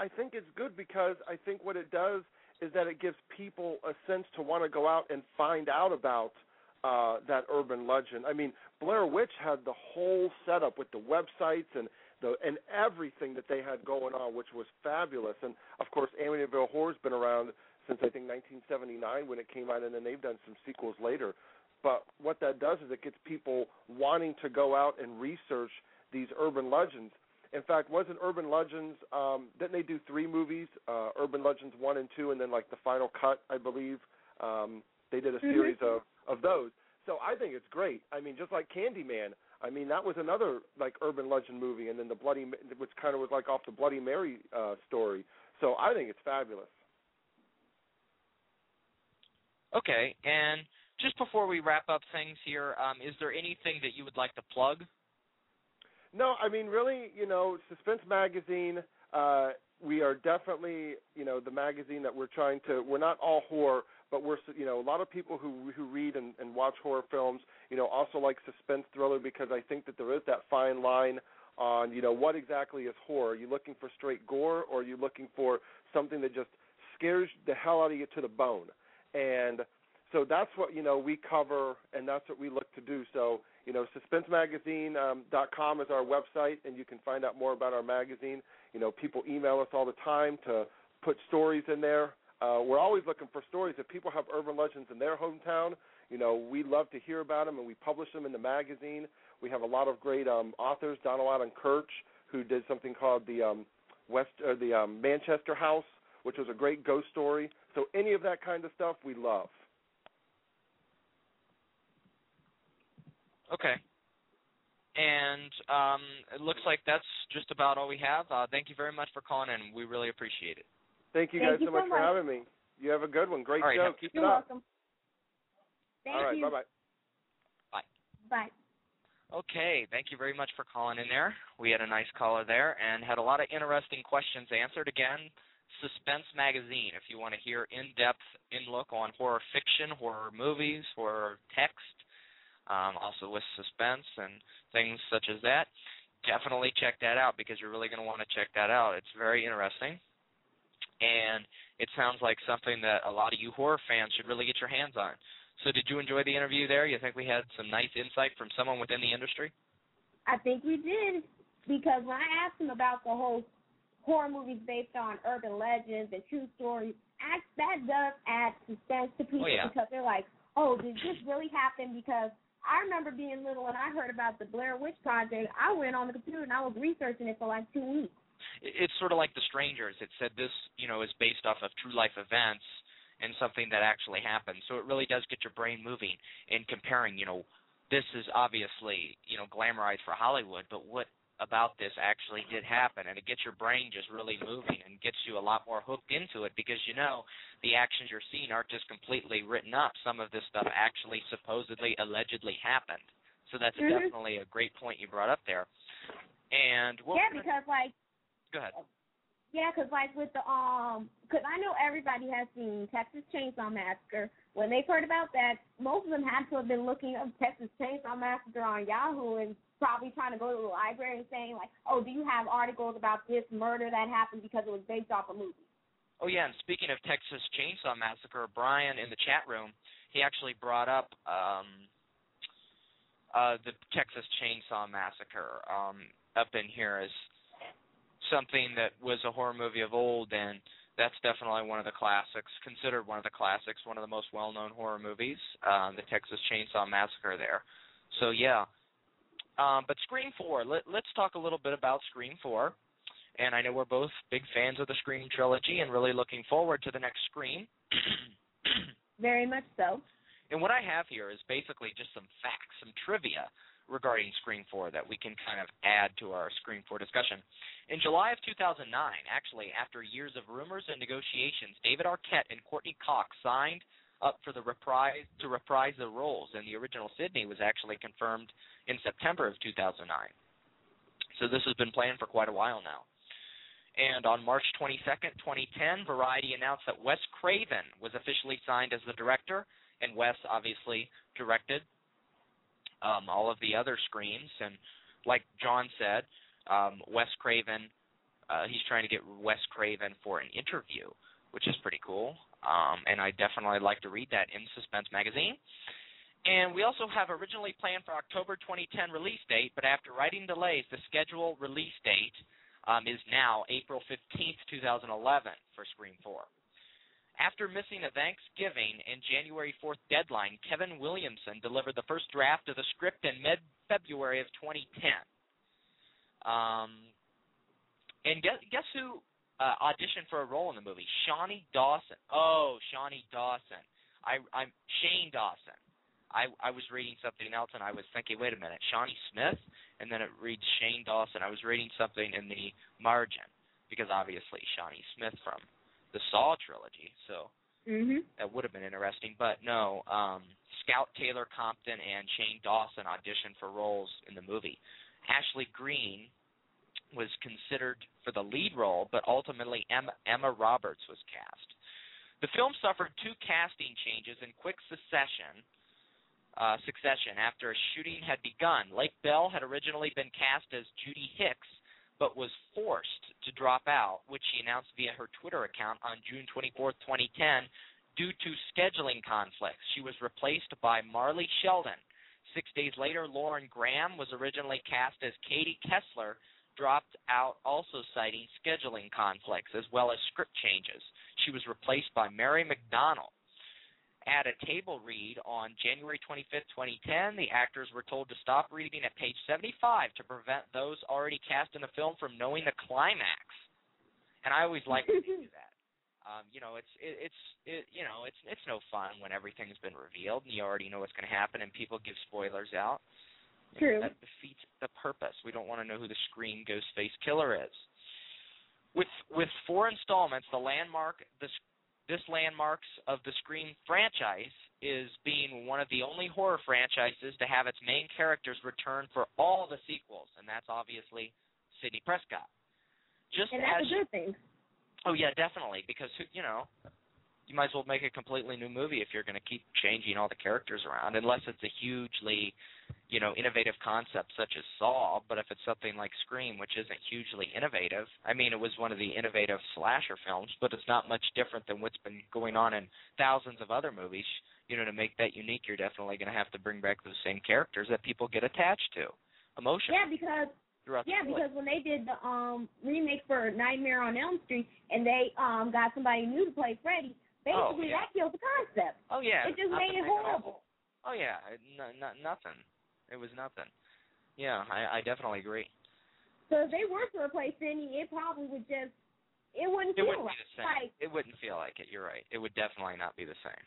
I think it's good because I think what it does is that it gives people a sense to want to go out and find out about that urban legend. I mean, Blair Witch had the whole setup with the websites and everything that they had going on, which was fabulous. And, of course, Amityville Horror's been around since, I think, 1979 when it came out, and then they've done some sequels later. But what that does is it gets people wanting to go out and research these urban legends. In fact, wasn't Urban Legends, didn't they do 3 movies, Urban Legends 1 and 2, and then, like, the final cut, I believe? They did a series of those. So I think it's great. I mean, just like Candyman, I mean, that was another, like, urban legend movie, and then which kind of was, like, off the Bloody Mary story. So I think it's fabulous. Okay, and just before we wrap up things here, is there anything that you would like to plug? No, I mean, really, Suspense Magazine, we are definitely, the magazine that we're not all horror, but we're, a lot of people who read and watch horror films, also like suspense thriller, because I think that there is that fine line on, what exactly is horror. Are you looking for straight gore, or are you looking for something that just scares the hell out of you to the bone? And so that's what, we cover, and that's what we look to do. So, SuspenseMagazine.com is our website, and you can find out more about our magazine. People email us all the time to put stories in there. We're always looking for stories. If people have urban legends in their hometown, we love to hear about them, and we publish them in the magazine. We have a lot of great authors, Donald Allen Kirch, who did something called the Manchester House, which was a great ghost story. So any of that kind of stuff we love. Okay. And it looks like that's just about all we have. Thank you very much for calling in. We really appreciate it. Thank you guys so much for having me. You have a good one. Great show. Keep it up. You're welcome. Thank you. All right, bye-bye. Bye. Bye. Okay, thank you very much for calling in there. We had a nice caller there and had a lot of interesting questions answered. Again, Suspense Magazine, if you want to hear in-depth look on horror fiction, horror movies, horror text, also with suspense and things such as that, definitely check that out because you're really going to want to check that out. It's very interesting, and it sounds like something that a lot of you horror fans should really get your hands on. So did you enjoy the interview there? You think we had some nice insight from someone within the industry? I think we did, because when I asked him about the whole horror movies based on urban legends and true stories, that does add suspense to people because they're like, oh, did this really happen? Because I remember being little and I heard about the Blair Witch Project. I went on the computer and I was researching it for like 2 weeks. It's sort of like The Strangers. It said this, is based off of true life events and something that actually happened. So it really does get your brain moving and comparing, this is obviously, glamorized for Hollywood, but what about this actually did happen? And it gets your brain just really moving and gets you a lot more hooked into it because, the actions you're seeing aren't just completely written up. Some of this stuff actually supposedly, allegedly happened. So that's definitely a great point you brought up there. And Go ahead. Yeah, because with the because I know everybody has seen Texas Chainsaw Massacre. When they've heard about that, most of them had to have been looking up Texas Chainsaw Massacre on Yahoo and probably trying to go to the library and saying like, oh, do you have articles about this murder that happened because it was based off a movie? Oh yeah, and speaking of Texas Chainsaw Massacre, Brian in the chat room, he actually brought up the Texas Chainsaw Massacre up in here as something that was a horror movie of old, and that's definitely one of the classics, considered one of the classics, one of the most well-known horror movies, the Texas Chainsaw Massacre there. So, yeah. But Scream 4, let's talk a little bit about Scream 4. And I know we're both big fans of the Scream trilogy and really looking forward to the next Scream. Very much so. And what I have here is basically just some facts, some trivia regarding Scream 4 that we can kind of add to our Scream 4 discussion. In July of 2009, actually, after years of rumors and negotiations, David Arquette and Courtney Cox signed up for to reprise the roles, and the original Sidney was actually confirmed in September of 2009. So this has been planned for quite a while now. And on March 22nd, 2010, Variety announced that Wes Craven was officially signed as the director, and Wes obviously directed all of the other Screams. And like John said, Wes Craven he's trying to get Wes Craven for an interview, which is pretty cool. And I definitely like to read that in Suspense Magazine. And we also have originally planned for October 2010 release date, but after writing delays, the scheduled release date is now April 15th, 2011 for Scream 4. After missing a Thanksgiving and January 4th deadline, Kevin Williamson delivered the first draft of the script in mid-February of 2010. And guess who auditioned for a role in the movie? Shawnee Dawson. Oh, Shawnee Dawson. I'm Shane Dawson. I was reading something else, and I was thinking, wait a minute, Shawnee Smith? And then it reads Shane Dawson. I was reading something in the margin, because obviously Shawnee Smith from the Saw trilogy, so that would have been interesting. But no, Scout Taylor Compton and Shane Dawson auditioned for roles in the movie. Ashley Greene was considered for the lead role, but ultimately Emma Roberts was cast. The film suffered 2 casting changes in quick succession after a shooting had begun. Lake Bell had originally been cast as Judy Hicks, but was forced to drop out, which she announced via her Twitter account on June 24, 2010, due to scheduling conflicts. She was replaced by Marley Sheldon. 6 days later, Lauren Graham was originally cast as Katie Kessler, dropped out also citing scheduling conflicts as well as script changes. She was replaced by Mary McDonnell. At a table read on January 25, 2010, the actors were told to stop reading at page 75 to prevent those already cast in the film from knowing the climax. And I always like when they do that. It's no fun when everything's been revealed and you already know what's going to happen and people give spoilers out. True. That defeats the purpose. We don't want to know who the Scream Ghostface Killer is. With 4 installments, this landmarks of the Scream franchise is being one of the only horror franchises to have its main characters return for all the sequels, and that's obviously Sidney Prescott. And that's a good thing. Oh, yeah, definitely, because, you might as well make a completely new movie if you're going to keep changing all the characters around, unless it's a hugely, innovative concept such as Saw. But if it's something like Scream, which isn't hugely innovative, I mean, it was one of the innovative slasher films, but it's not much different than what's been going on in thousands of other movies. To make that unique, you're definitely going to have to bring back those same characters that people get attached to emotionally. Yeah, because when they did the remake for Nightmare on Elm Street and they got somebody new to play Freddy, basically that killed the concept. Oh, yeah. It just made it horrible. Oh, yeah. Nothing. It was nothing. Yeah, I definitely agree. So if they were to replace Sidney, it probably would just, it wouldn't feel be the same. like. It wouldn't feel like it. You're right. It would definitely not be the same.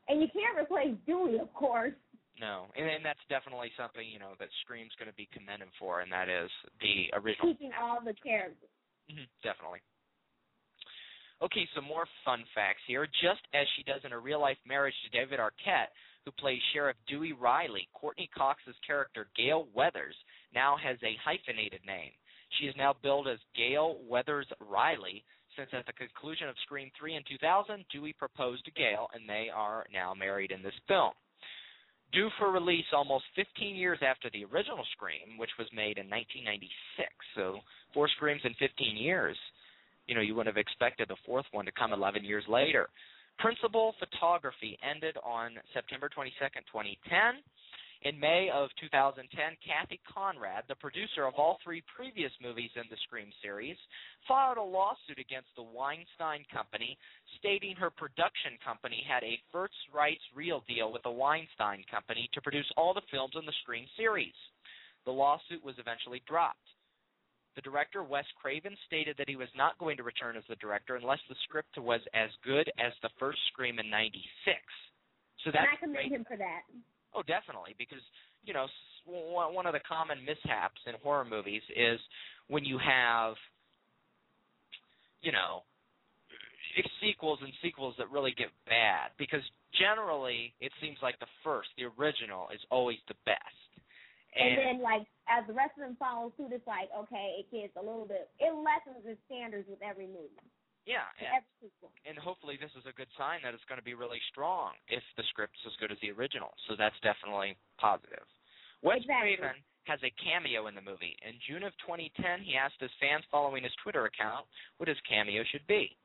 And you can't replace Dewey, of course. No, and that's definitely something, that Scream's going to be commended for, and that is the original. Keeping all the characters. Definitely. Okay, some more fun facts here. Just as she does in her real-life marriage to David Arquette, who plays Sheriff Dewey Riley, Courtney Cox's character, Gail Weathers, now has a hyphenated name. She is now billed as Gail Weathers Riley, since at the conclusion of Scream 3 in 2000, Dewey proposed to Gail, and they are now married in this film. Due for release almost 15 years after the original Scream, which was made in 1996, so 4 Screams in 15 years. You wouldn't have expected the 4th one to come 11 years later. Principal photography ended on September 22nd, 2010. In May of 2010, Kathy Conrad, the producer of all 3 previous movies in the Scream series, filed a lawsuit against the Weinstein Company, stating her production company had a first rights real deal with the Weinstein Company to produce all the films in the Scream series. The lawsuit was eventually dropped. The director, Wes Craven, stated that he was not going to return as the director unless the script was as good as the first Scream in 96. So that's and I commend him for that. Oh, definitely, because, one of the common mishaps in horror movies is when you have, sequels and sequels that really get bad, because generally it seems like the original is always the best. And then, as the rest of them follow suit, it's like, okay, it lessens the standards with every movie. Yeah, and hopefully this is a good sign that it's going to be really strong if the script's as good as the original. So that's definitely positive. Wes Craven has a cameo in the movie. In June of 2010, he asked his fans following his Twitter account what his cameo should be.